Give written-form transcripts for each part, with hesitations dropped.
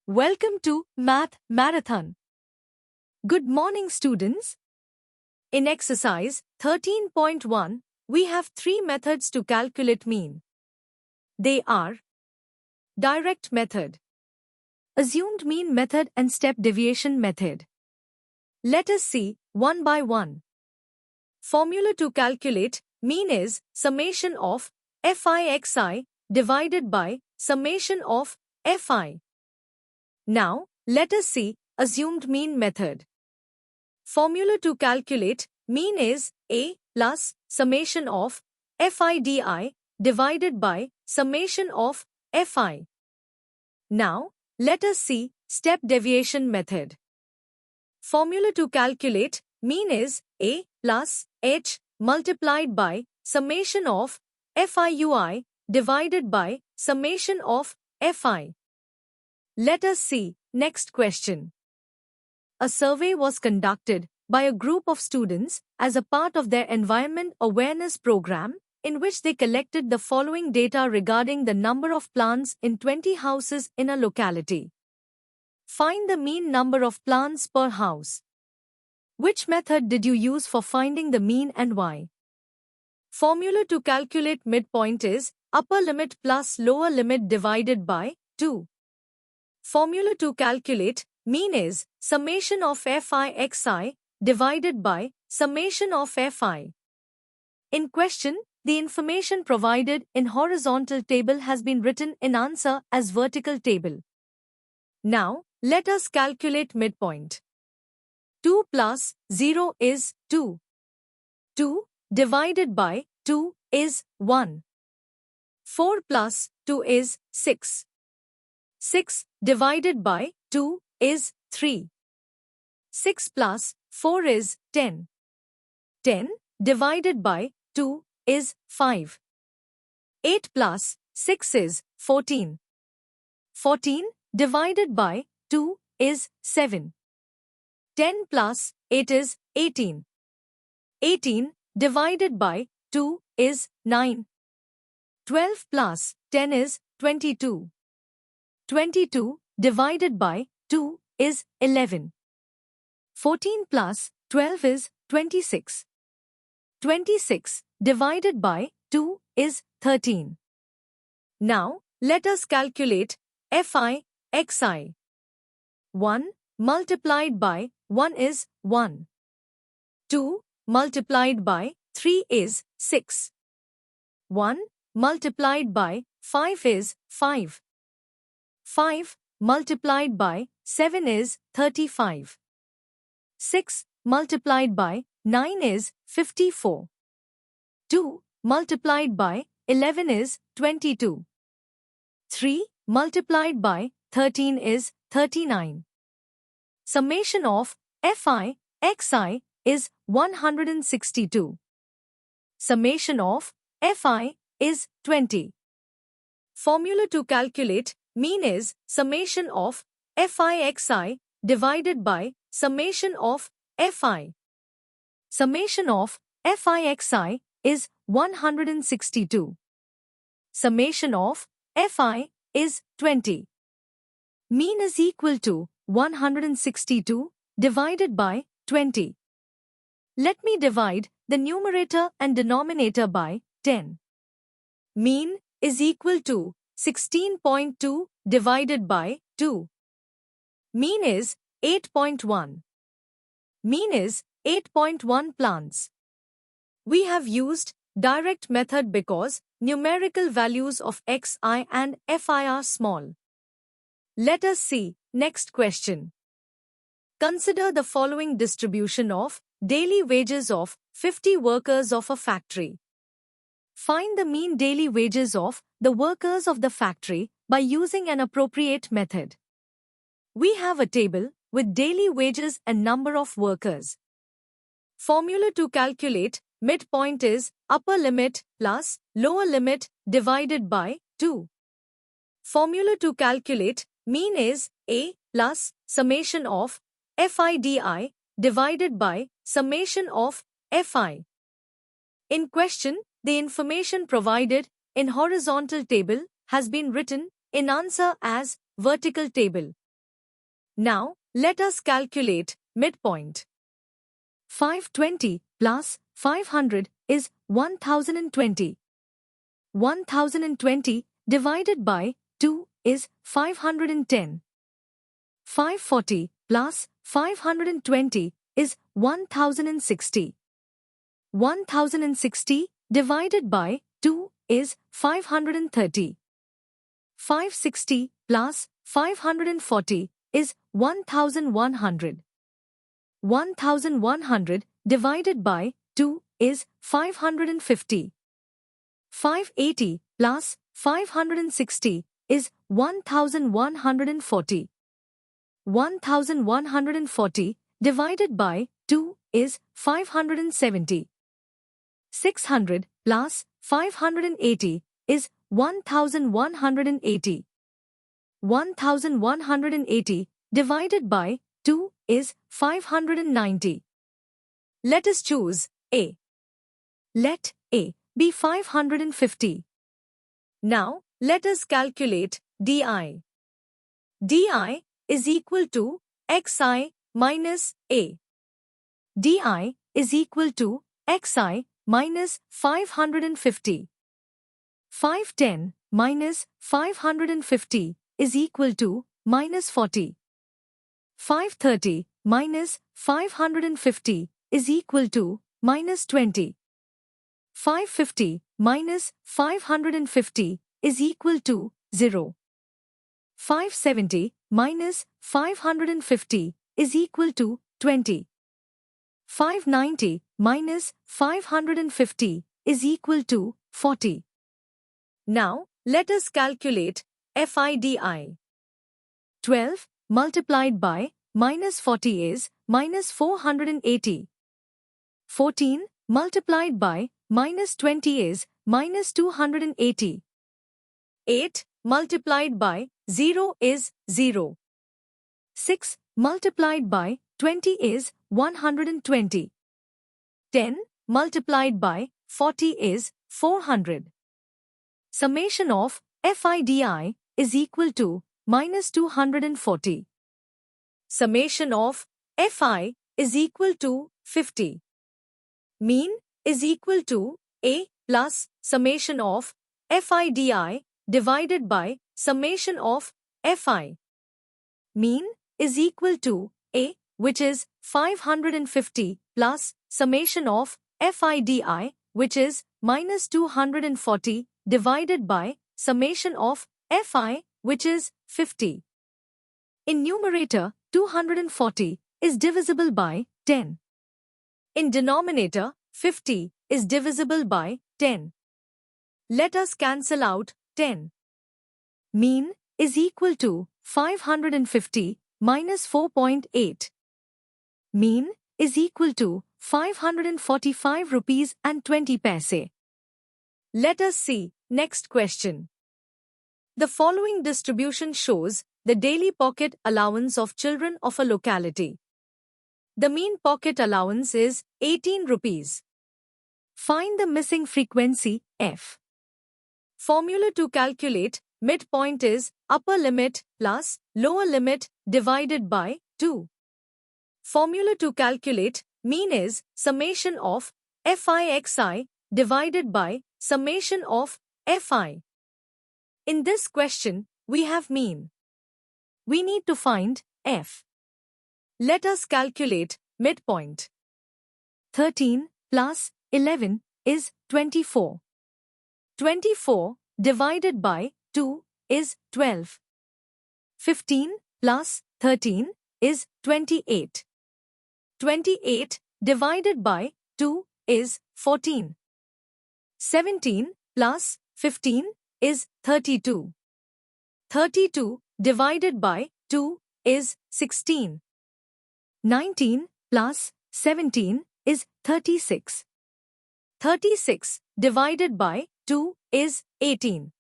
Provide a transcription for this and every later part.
Welcome to Math Marathon. Good morning, students. In exercise 13.1, we have three methods to calculate mean. They are direct method, assumed mean method and step deviation method. Let us see one by one. Formula to calculate mean is summation of Fi(xi) divided by summation of Fi. Now, let us see assumed mean method. Formula to calculate mean is A plus summation of Fidi divided by summation of Fi. Now, let us see step deviation method. Formula to calculate mean is A plus h multiplied by summation of Fiui divided by summation of Fi. Let us see next question. A survey was conducted by a group of students as a part of their environment awareness program, in which they collected the following data regarding the number of plants in 20 houses in a locality. Find the mean number of plants per house. Which method did you use for finding the mean and why? Formula to calculate midpoint is upper limit plus lower limit divided by 2. Formula to calculate mean is summation of Fi(xi) divided by summation of Fi. In question, the information provided in horizontal table has been written in answer as vertical table. Now, let us calculate midpoint. 2 plus 0 is 2. 2 divided by 2 is 1. 4 plus 2 is 6. 6 divided by 2 is 3. 6 plus 4 is 10. 10 divided by 2 is 5. 8 plus 6 is 14. 14 divided by 2 is 7. 10 plus 8 is 18. 18 divided by 2 is 9. 12 plus 10 is 22. 22 divided by 2 is 11. 14 plus 12 is 26. 26 divided by 2 is 13. Now, let us calculate Fi(xi). 1 multiplied by 1 is 1. 2 multiplied by 3 is 6. 1 multiplied by 5 is 5. 5 multiplied by 7 is 35. 6 multiplied by 9 is 54. 2 multiplied by 11 is 22. 3 multiplied by 13 is 39. Summation of Fi(xi) is 162. Summation of Fi is 20. Formula to calculate mean is summation of Fi(xi) divided by summation of Fi. Summation of Fi(xi) is 162. Summation of Fi is 20. Mean is equal to 162 divided by 20. Let me divide the numerator and denominator by 10. Mean is equal to 16.2 divided by 2. Mean is 8.1. Mean is 8.1 plants. We have used direct method because numerical values of xi and fi are small. Let us see next question. Consider the following distribution of daily wages of 50 workers of a factory. Find the mean daily wages of the workers of the factory by using an appropriate method. We have a table with daily wages and number of workers. Formula to calculate midpoint is upper limit plus lower limit divided by 2. Formula to calculate mean is A plus summation of Fidi divided by summation of Fi. In question, the information provided in horizontal table has been written in answer as vertical table. Now, let us calculate midpoint. 520 plus 500 is 1020. 1020 divided by 2 is 510. 540 plus 520 is 1060. 1060 divided by 2 is 530. 560 plus 540 is 1100. 1100 divided by 2 is 550. 580 plus 560 is 1140. 1140 divided by 2 is 570. 600 plus 580 is 1180. 1180 divided by 2 is 590. Let us choose A. Let A be 550. Now, let us calculate DI. DI is equal to XI minus A. DI is equal to XI minus 550. 510 minus 550 is equal to minus 40. 530 minus 550 is equal to minus 20. 550 minus 550 is equal to 0. 570 minus 550 is equal to 20. 590 minus 550 is equal to 40. Now, let us calculate FIDI. 12 multiplied by minus 40 is minus 480. 14 multiplied by minus 20 is minus 280. 8 multiplied by 0 is 0. 6 multiplied by 20 is 120. 10 multiplied by 40 is 400. Summation of FIDI is equal to minus 240. Summation of FI is equal to 50. Mean is equal to A plus summation of FIDI divided by summation of FI. Mean is equal to A, which is 550, plus summation of FIDI, which is minus 240, divided by summation of FI, which is 50. In numerator, 240 is divisible by 10. In denominator, 50 is divisible by 10. Let us cancel out 10. Mean is equal to 550 minus 4.8. Mean is equal to 545 rupees and 20 paise. Let us see next question. The following distribution shows the daily pocket allowance of children of a locality. The mean pocket allowance is 18 rupees. Find the missing frequency F. Formula to calculate midpoint is upper limit plus lower limit divided by 2. Formula to calculate mean is summation of FIXI divided by summation of FI. In this question, we have mean. We need to find F. Let us calculate midpoint. 13 plus 11 is 24. 24 divided by 2 is 12. 15 plus 13 is 28. 28 divided by 2 is 14. 17 plus 15 is 32. 32 divided by 2 is 16. 19 plus 17 is 36. 36 divided by 2 is 18.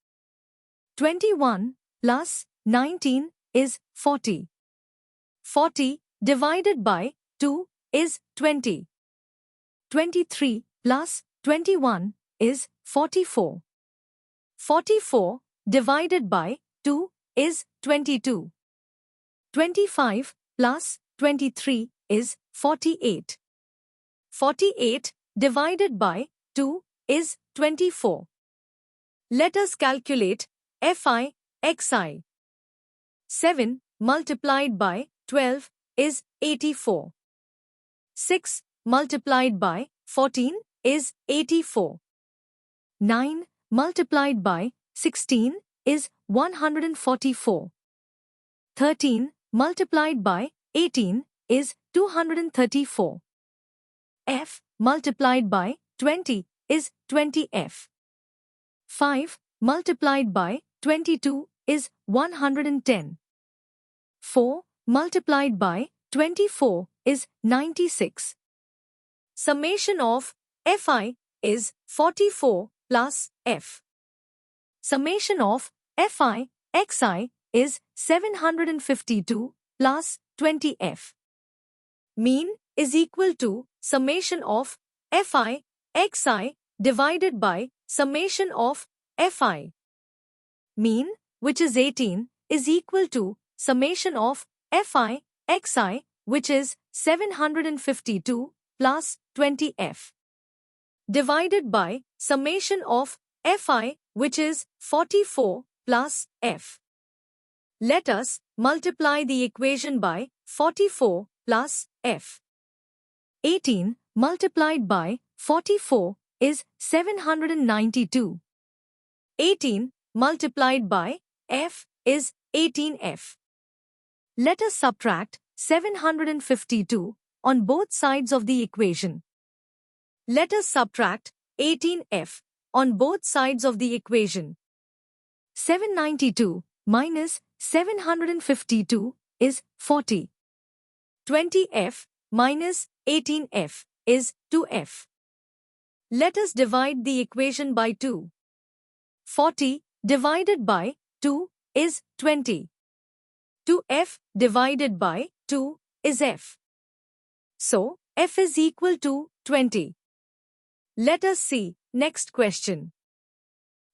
21 plus 19 is 40. 40 divided by 2 is 20. 23 plus 21 is 44. 44 divided by 2 is 22. 25 plus 23 is 48. 48 divided by 2 is 24. Let us calculate Fi, Xi. 7 multiplied by 12 is 84. 6 multiplied by 14 is 84. 9 multiplied by 16 is 144. 13 multiplied by 18 is 234. F multiplied by 20 is 20F. 5 multiplied by 22 is 110. 4 multiplied by 24 is 96. Summation of Fi is 44 plus F. Summation of Fi, Xi is 752 plus 20F. Mean is equal to summation of Fi, Xi divided by summation of Fi. Mean, which is 18, is equal to summation of Fi, Xi, which is 752 plus 20F. Divided by summation of Fi, which is 44 plus F. Let us multiply the equation by 44 plus F. 18 multiplied by 44 is 792. 18 multiplied by F is 18F. Let us subtract 752 on both sides of the equation. Let us subtract 18F on both sides of the equation. 792 minus 752 is 40. 20F minus 18F is 2F. Let us divide the equation by 2. 40 divided by 2 is 20. 2F divided by 2 is F. So, F is equal to 20. Let us see next question.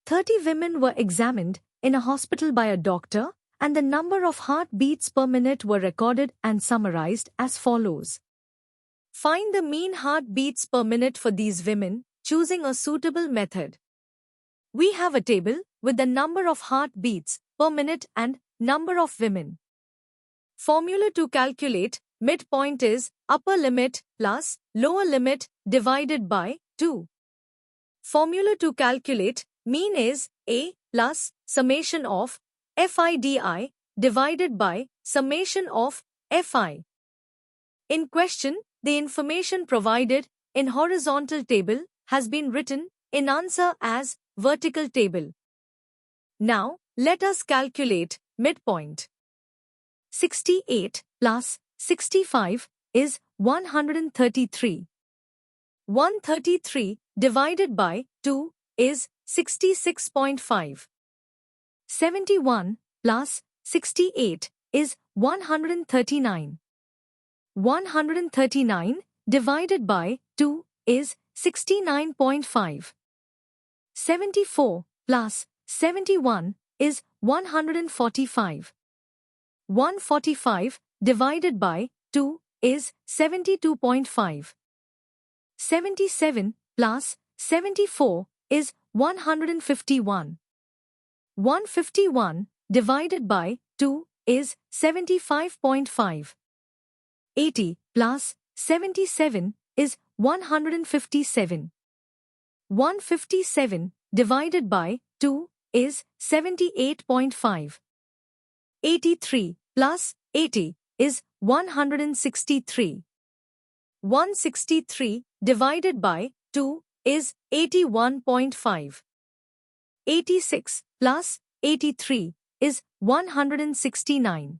30 women were examined in a hospital by a doctor, and the number of heartbeats per minute were recorded and summarized as follows. Find the mean heartbeats per minute for these women, choosing a suitable method. We have a table with the number of heartbeats per minute and number of women. Formula to calculate midpoint is upper limit plus lower limit divided by 2. Formula to calculate mean is A plus summation of FIDI divided by summation of FI. In question, the information provided in horizontal table has been written in answer as vertical table. Now, let us calculate midpoint. 68 plus 65 is 133. 133 divided by 2 is 66.5. 71 plus 68 is 139. 139 divided by 2 is 69.5. 74 plus 71 is 145. 145 divided by 2 is 72.5. 77 plus 74 is 151. 151 divided by 2 is 75.5. 80 plus 77 is 157. 157 divided by 2 is 78.5. 83 plus 80 is 163. 163 divided by 2 is 81.5. 86 plus 83 is 169.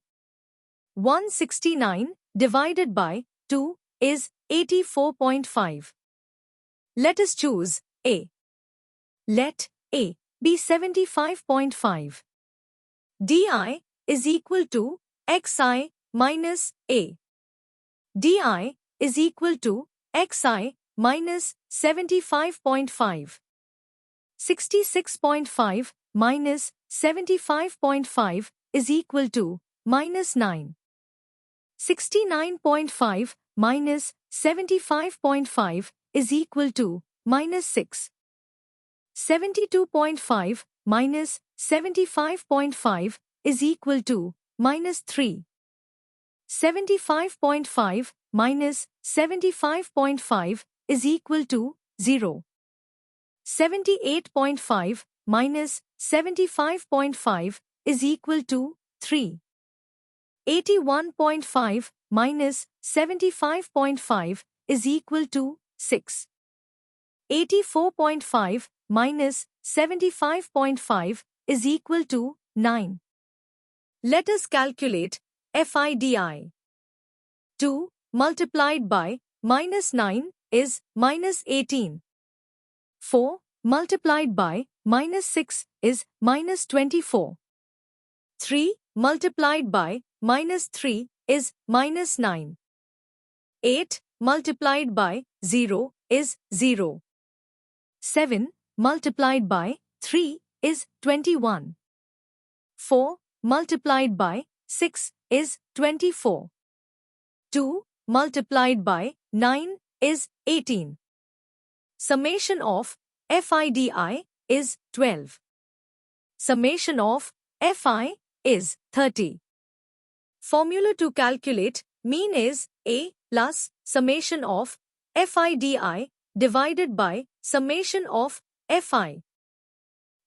169 divided by 2 is 84.5. Let us choose A. Let A be 75.5. DI is equal to XI minus A. DI is equal to XI minus 75.5. 66.5 minus 75.5 is equal to minus 9. 69.5 minus 75.5 is equal to minus 6. 72.5 minus 75.5 is equal to minus 3. 75.5 minus 75.5 is equal to 0. 78.5 minus 75.5 is equal to 3. 81.5 minus 75.5 is equal to 6. 84.5 minus 75.5 is equal to 9. Let us calculate FIDI. 2 multiplied by minus 9 is minus 18. 4 multiplied by minus 6 is minus 24. 3 multiplied by minus 3 is minus 9. 8 multiplied by 0 is 0. 7 multiplied by 3 is 21. 4 multiplied by 6 is 24. 2 multiplied by 9 is 18. Summation of FIDI is 12. Summation of FI is 30. Formula to calculate mean is A plus summation of FIDI divided by summation of FI.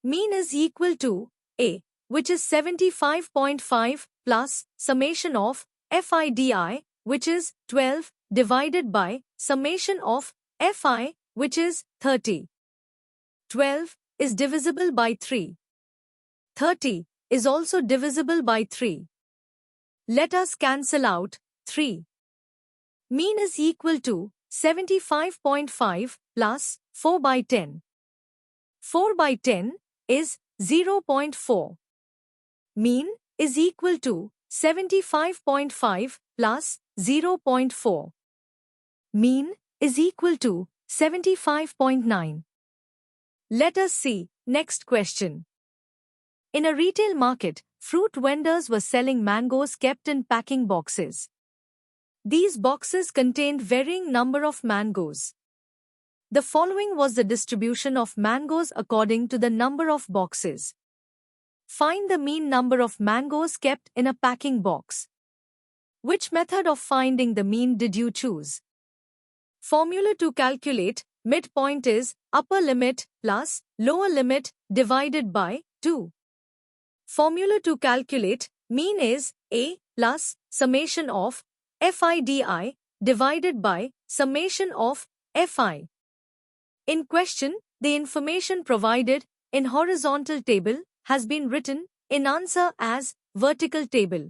Mean is equal to A, which is 75.5 plus summation of FIDI, which is 12, divided by summation of FI, which is 30. 12 is divisible by 3. 30 is also divisible by 3. Let us cancel out 3. Mean is equal to 75.5 plus 4 by 10. 4 by 10 is 0.4. Mean is equal to 75.5 plus 0.4. Mean is equal to 75.9. Let us see next question. In a retail market, fruit vendors were selling mangoes kept in packing boxes. These boxes contained varying number of mangoes. The following was the distribution of mangoes according to the number of boxes. Find the mean number of mangoes kept in a packing box. Which method of finding the mean did you choose? Formula to calculate midpoint is upper limit plus lower limit divided by 2. Formula to calculate mean is A plus summation of FIDI divided by summation of FI. In question, the information provided in horizontal table has been written in answer as vertical table.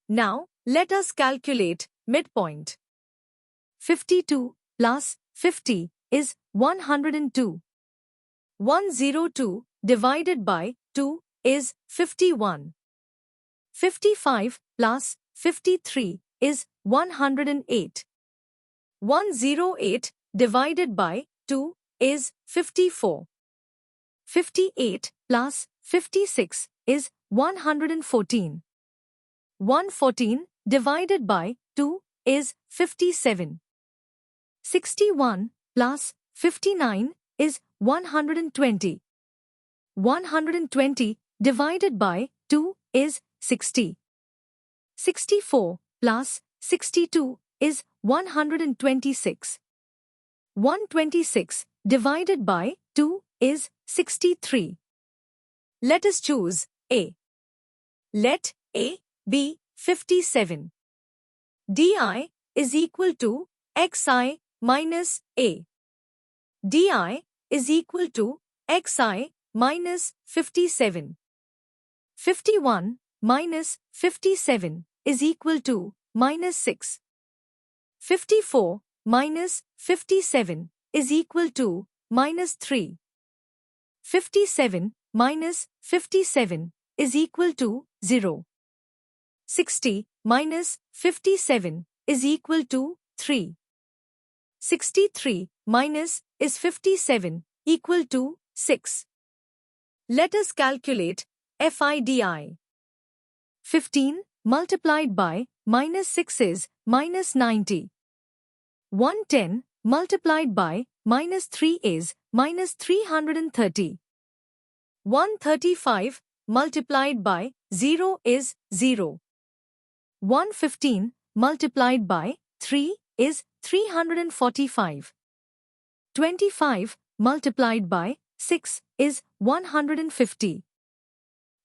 Now, let us calculate midpoint. 52 plus 50 is 102. 102 divided by 2 is 51. 55 plus 53 is 108. 108 divided by 2 is 54. 58 plus 56 is 114. 114 divided by 2 is 57. 61 plus 59 is 120. 120 divided by 2 is 60. 64 plus 62 is 126. 126 divided by 2 is 63. Let us choose A. Let A be 57. DI is equal to XI minus A. DI is equal to XI minus 57. 51 minus 57 is equal to minus 6. 54 minus 57 is equal to minus 3. 57 minus 57 is equal to 0. 60 minus 57 is equal to 3. 63 minus is 57 equal to 6. Let us calculate FIDI. 15 multiplied by minus 6 is minus 90. 110 multiplied by minus 3 is minus 330. 135 multiplied by 0 is 0. 115 multiplied by 3 is 345. 25 multiplied by 6 is 150.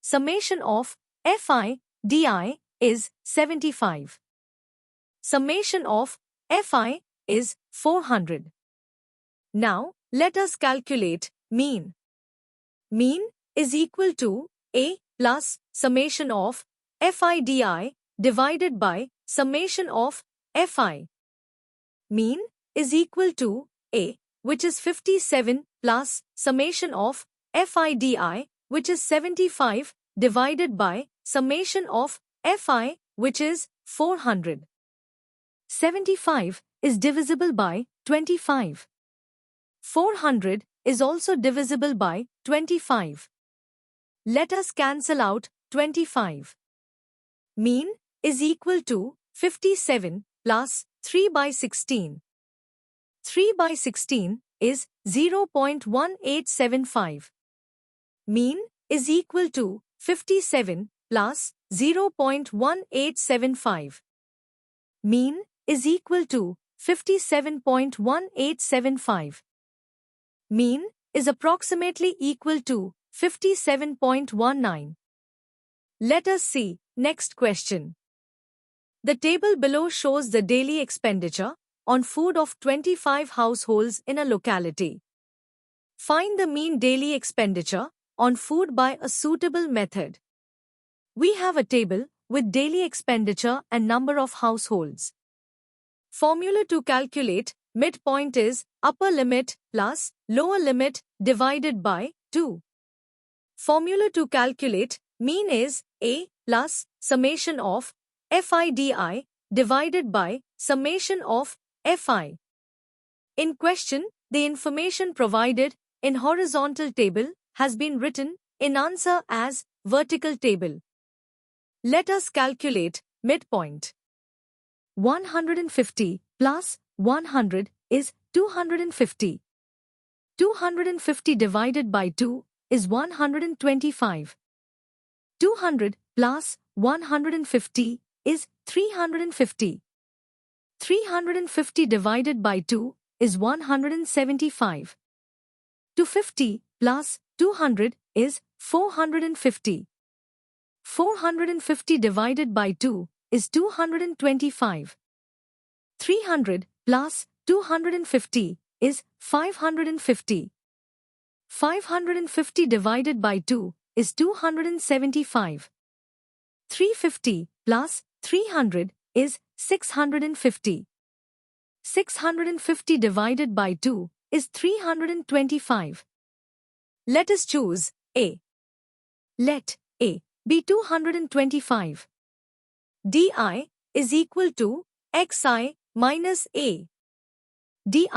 Summation of Fi di is 75. Summation of Fi is 400. Now, let us calculate mean. Mean is equal to A plus summation of Fi di divided by summation of Fi. Mean is equal to A, which is 57, plus summation of Fi di, which is 75, divided by summation of Fi, which is 400. 75 is divisible by 25. 400 is also divisible by 25. Let us cancel out 25. Mean is equal to 57 plus 3 by 16. 3 by 16 is 0.1875. Mean is equal to 57 plus 0.1875. Mean is equal to 57.1875. Mean is approximately equal to 57.19. Let us see next question. The table below shows the daily expenditure on food of 25 households in a locality. Find the mean daily expenditure on food by a suitable method. We have a table with daily expenditure and number of households. Formula to calculate midpoint is upper limit plus lower limit divided by 2. Formula to calculate mean is A plus summation of Fi di divided by summation of Fi. In question, the information provided in horizontal table has been written in answer as vertical table. Let us calculate midpoint. 150 plus 100 is 250. 250 divided by 2 is 125. 200 plus 150 is 350. 350 divided by 2 is 175. 250 plus 200 is 450. 450 divided by 2 is 225. 300 plus 250 is 550. 550 divided by 2 is 275. 350 plus 300 is 650. 650 divided by 2 is 325. Let us choose A. Let A be 225. Di is equal to xi minus A. Di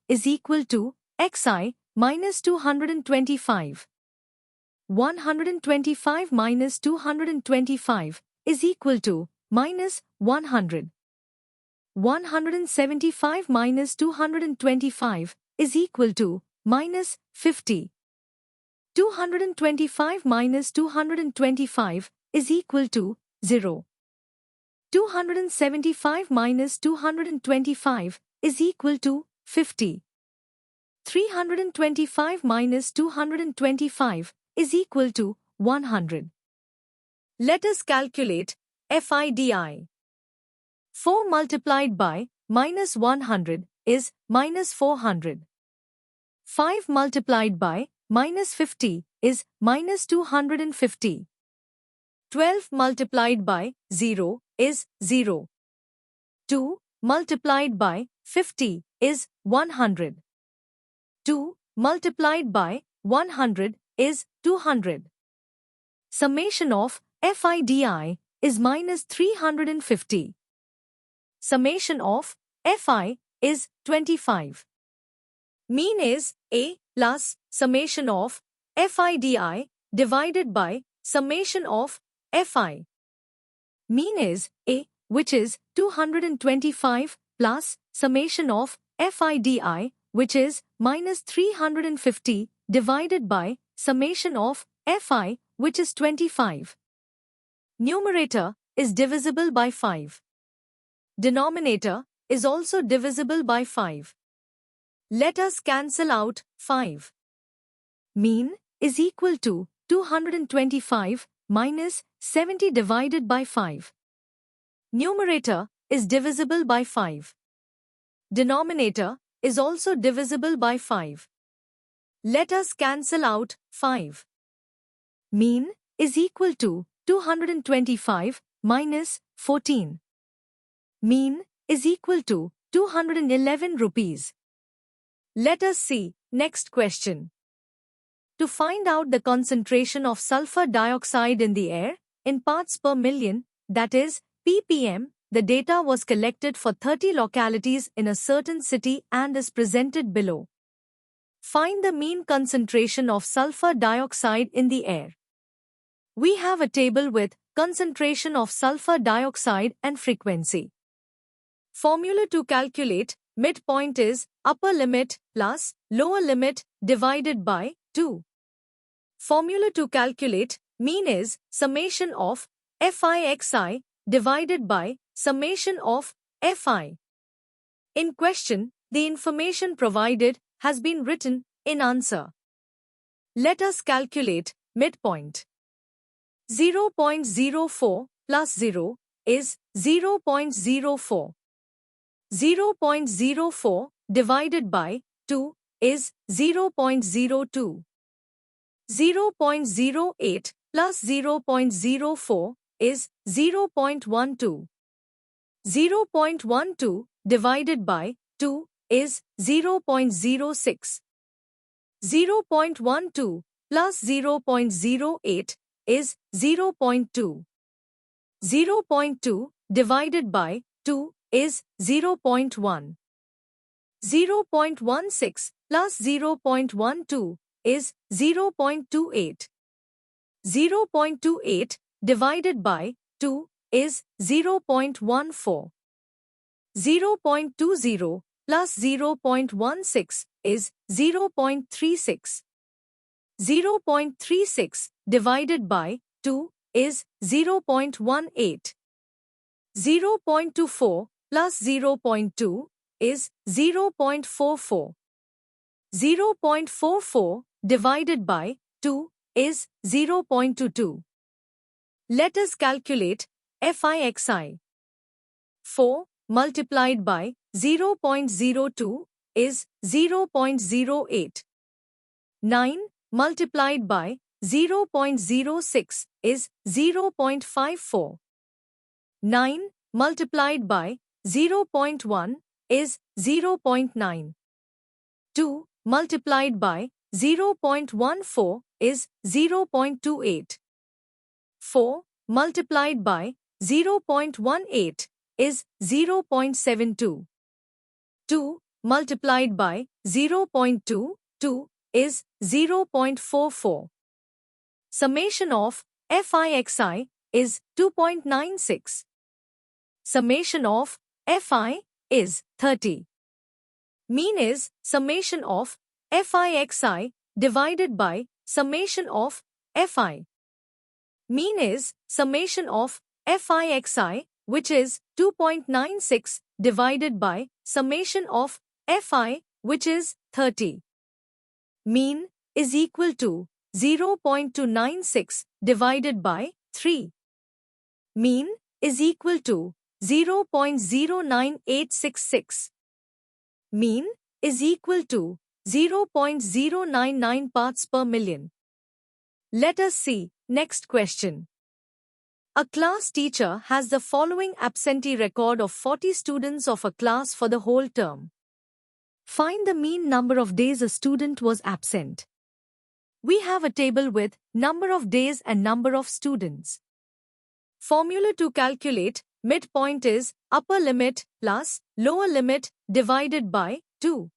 is equal to xi minus 225. 125 minus 225 is equal to minus 100. 175 minus 225 is equal to minus 50. 225 minus 225 is equal to 0. 275 minus 225 is equal to 50. 325 minus 225 is equal to 100. Let us calculate Fi di. 4 multiplied by minus 100 is minus 400. 5 multiplied by minus 50 is minus 250. 12 multiplied by 0 is 0. 2 multiplied by 50 is 100. 2 multiplied by 100 is 200. Summation of Fi di is minus 350. Summation of Fi is 25. Mean is A plus summation of Fi di divided by summation of Fi. Mean is A, which is 225 plus summation of FIDI, which is minus 350 divided by summation of FI, which is 25. Numerator is divisible by 5. Denominator is also divisible by 5. Let us cancel out 5. Mean is equal to 225 minus 70 divided by 5. Numerator is divisible by 5. Denominator is also divisible by 5. Let us cancel out 5. Mean is equal to 225 minus 14. Mean is equal to 211 rupees. Let us see next question. To find out the concentration of sulfur dioxide in the air, in parts per million, that is, ppm, the data was collected for 30 localities in a certain city and is presented below. Find the mean concentration of sulfur dioxide in the air. We have a table with concentration of sulfur dioxide and frequency. Formula to calculate midpoint is upper limit plus lower limit divided by 2. Formula to calculate mean is summation of FIXI divided by summation of FI. In question, the information provided has been written in answer. Let us calculate midpoint. 0.04 plus 0 is 0.04. 0.04 divided by 2 is 0.02. 0.08 plus 0.04 is 0.12. 0.12 divided by 2 is 0.06. 0.12 plus 0.08 is 0.2. 0.2 divided by 2 is 0.1. 0.16 plus 0.12 is 0.28. 0.28 divided by 2 is 0.14. 0.20 plus 0.16 is 0.36. 0.36 divided by 2 is 0.18. 0.24 plus 0.2 is 0.44. 0.44 divided by 2 is 0.22. Let us calculate FIXI. 4 multiplied by 0.02 is 0.08. 9 multiplied by 0.06 is 0.54. 9 multiplied by 0.1 is 0.9. 2 multiplied by 0.14 is 0.28. 4 multiplied by 0.18 is 0.72. 2 multiplied by 0.22 is 0.44. Summation of FIXI is 2.96. Summation of FI is 30. Mean is summation of FIXI divided by summation of FI. Mean is summation of FIXI, which is 2.96 divided by summation of FI, which is 30. Mean is equal to 0.296 divided by 3. Mean is equal to 0.09866. Mean is equal to 0.099 parts per million. Let us see next question. A class teacher has the following absentee record of 40 students of a class for the whole term. Find the mean number of days a student was absent. We have a table with number of days and number of students. Formula to calculate midpoint is upper limit plus lower limit divided by 2.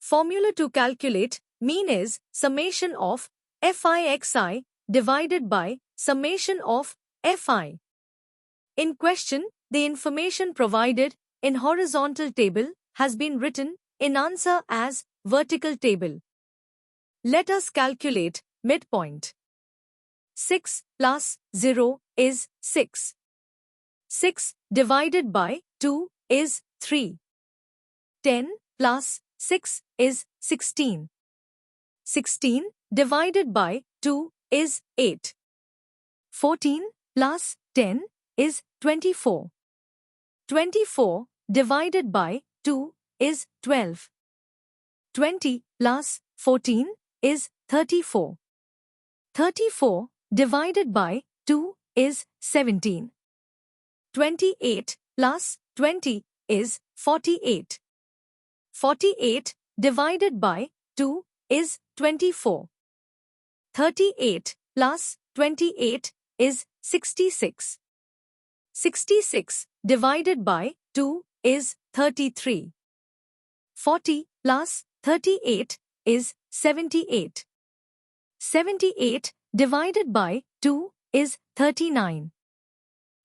Formula to calculate mean is summation of FIXI divided by summation of FI. In question, the information provided in horizontal table has been written in answer as vertical table. Let us calculate midpoint. 6 plus 0 is 6. 6 divided by 2 is 3. 10 plus 6 is 16. 16 divided by 2 is 8. 14 plus 10 is 24. 24 divided by 2 is 12. 20 plus 14 is 34. 34 divided by 2 is 17. 28 plus 20 is 48. 48 divided by 2 is 24. 38 plus 28 is 66. 66 divided by 2 is 33. 40 plus 38 is 78. 78 divided by 2 is 39.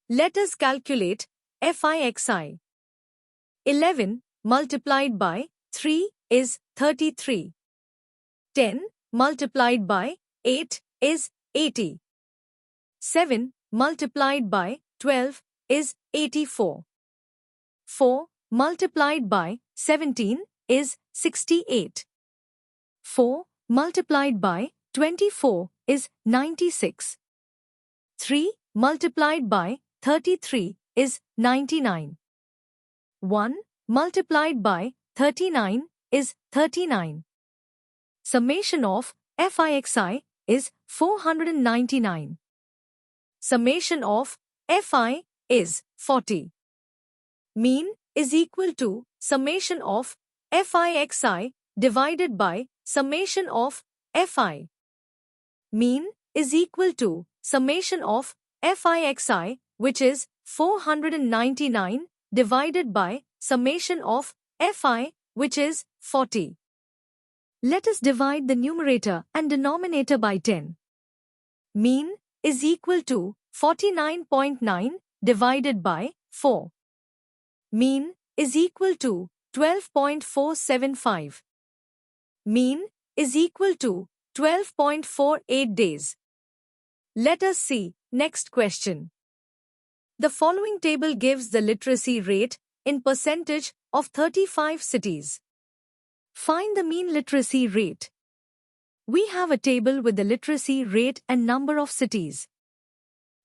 Let us calculate FIXI. 11 multiplied by 3 is 33. 10 multiplied by 8 is 80. 7 multiplied by 12 is 84. 4 multiplied by 17 is 68. 4 multiplied by 24 is 96. 3 multiplied by 33 is 99. 1 multiplied by 39 is 39. Summation of FIXI is 499. Summation of FI is 40. Mean is equal to summation of FIXI divided by summation of FI. Mean is equal to summation of FIXI, which is 499, divided by summation of FI, which is 40. Let us divide the numerator and denominator by 10. Mean is equal to 49.9 divided by 4. Mean is equal to 12.475. Mean is equal to 12.48 days. Let us see next question. The following table gives the literacy rate in percentage of 35 cities. Find the mean literacy rate. We have a table with the literacy rate and number of cities.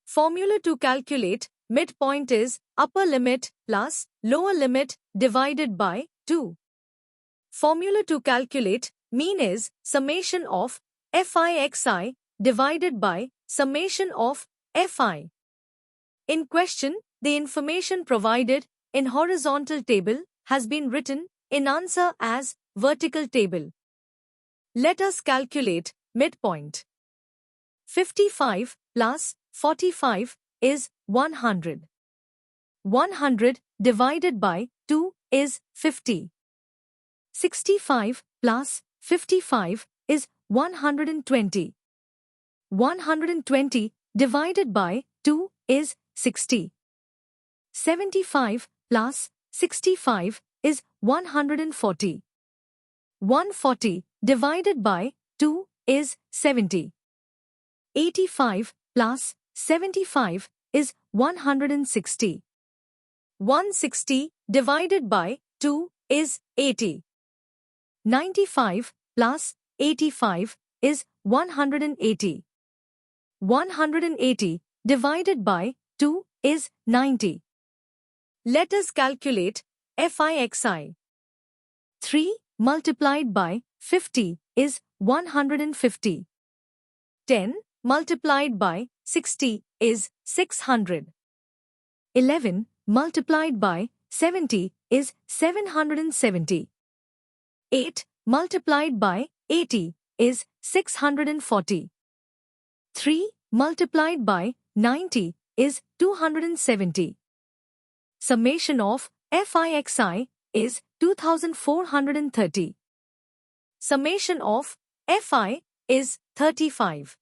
Formula to calculate midpoint is upper limit plus lower limit divided by 2. Formula to calculate mean is summation of FIXI divided by summation of FI. In question, the information provided in horizontal table has been written in answer as vertical table. Let us calculate midpoint. 55 plus 45 is 100. 100 divided by 2 is 50. 65 plus 55 is 120. 120 divided by 2 is 60. 75 plus 65 is 140. 140 divided by 2 is 70. 85 plus 75 is 160. 160 divided by 2 is 80. 95 plus 85 is 180. 180 divided by 2 is 90. Let us calculate FIXI. 3 multiplied by 50 is 150. 10 multiplied by 60 is 600. 11 multiplied by 70 is 770. 8 multiplied by 80 is 640. 3 multiplied by 90 is 270. Summation of FIXI is 2430. Summation of FI is 35.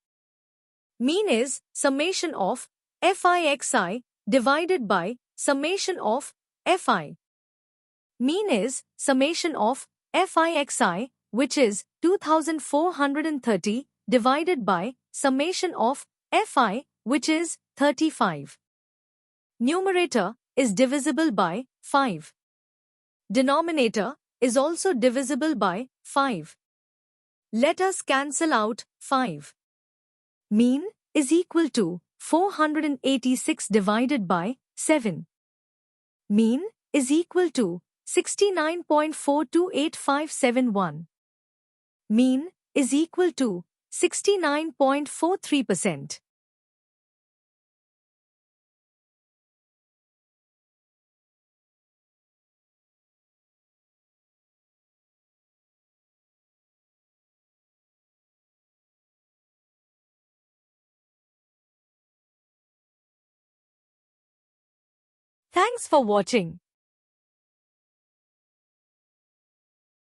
Mean is summation of FIXI divided by summation of Fi. Mean is summation of Fixi, which is 2430, divided by summation of Fi, which is 35. Numerator is divisible by 5. Denominator is also divisible by 5. Let us cancel out 5. Mean is equal to 486 divided by 7. Mean is equal to 69.428571. Mean is equal to 69.43%. Thanks for watching.